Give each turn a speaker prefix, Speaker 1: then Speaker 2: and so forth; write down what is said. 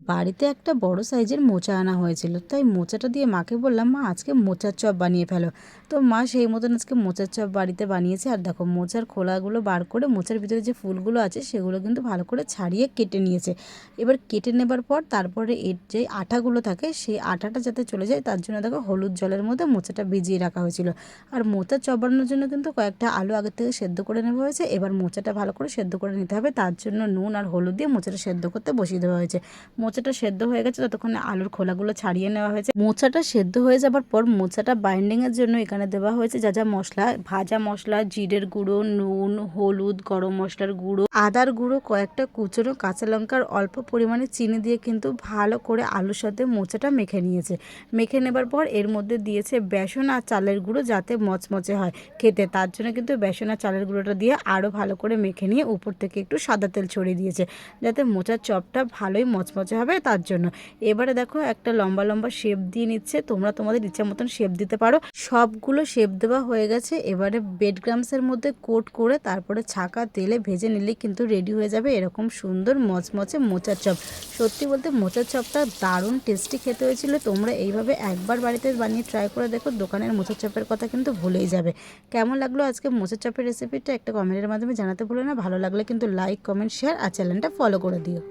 Speaker 1: বাড়িতে একটা বড় সাইজের মোচা আনা হয়েছিল, তাই মোচাটা দিয়ে মাকে বললাম, মা আজকে মোচার চপ বানিয়ে ফেলো। তো মা সেই মতন আজকে মোচার চপ বাড়িতে বানিয়েছে। আর দেখো মোচার খোলাগুলো বার করে মোচার ভিতরে যে ফুলগুলো আছে সেগুলো কিন্তু ভালো করে ছাড়িয়ে কেটে নিয়েছে। এবার কেটে নেবার পর তারপরে এর যে আঠাগুলো থাকে সেই আঠাটা যাতে চলে যায় তার জন্য দেখো হলুদ জলের মধ্যে মোচাটা ভিজিয়ে রাখা হয়েছিল। আর মোচার চপ বানানোর জন্য কিন্তু কয়েকটা আলু আগের থেকে সেদ্ধ করে নেওয়া হয়েছে। এবার মোচাটা ভালো করে সেদ্ধ করে নিতে হবে, তার জন্য নুন আর হলুদ দিয়ে মোচাটা সেদ্ধ করতে বসিয়ে দেওয়া হয়েছে। মোচাটা সেদ্ধ হয়ে গেছে, ততক্ষণে আলুর খোলাগুলো ছাড়িয়ে নেওয়া হয়েছে। মোচাটা সেদ্ধ হয়ে যাবার পর মোচাটা বাইন্ডিংয়ের জন্য এখানে দেওয়া হয়েছে যা যা মশলা, ভাজা মশলা, জিরের গুঁড়ো, নুন, হলুদ, গরম মশলার গুঁড়ো, আদার গুঁড়ো, কয়েকটা কুচনো কাঁচা লঙ্কার অল্প পরিমাণে চিনি দিয়ে কিন্তু ভালো করে আলুর সাথে মোচাটা মেখে নিয়েছে। মেখে নেবার পর এর মধ্যে দিয়েছে বেসন আর চালের গুঁড়ো যাতে মচমচে হয় খেতে, তার জন্য কিন্তু বেসন আর চালের গুঁড়োটা দিয়ে আরও ভালো করে মেখে নিয়ে উপর থেকে একটু সাদা তেল ছড়িয়ে দিয়েছে যাতে মোচার চপটা ভালোই মচমচে হবে তার জন্য। এবারে দেখো একটা লম্বা লম্বা শেপ দিয়ে নিচ্ছে, তোমরা তোমাদের ইচ্ছা মতন শেপ দিতে পারো। সবগুলো শেপ দেওয়া হয়ে গেছে। এবারে বেড গ্রামসের মধ্যে কোট করে তারপরে ছাকা তেলে ভেজে নিলে কিন্তু রেডি হয়ে যাবে এরকম সুন্দর মচমচে মোচার চপ। সত্যি বলতে মোচার চপটা দারুণ টেস্টি খেতে হয়েছিল। তোমরা এইভাবে একবার বাড়িতে বানিয়ে ট্রাই করে দেখো, দোকানের মোচার চপের কথা কিন্তু ভুলেই যাবে। কেমন লাগলো আজকে মোচার চপের রেসিপিটা একটা কমেন্টের মাধ্যমে জানাতে ভুলো না। ভালো লাগলে কিন্তু লাইক, কমেন্ট, শেয়ার আর চ্যানেলটা ফলো করে দিও।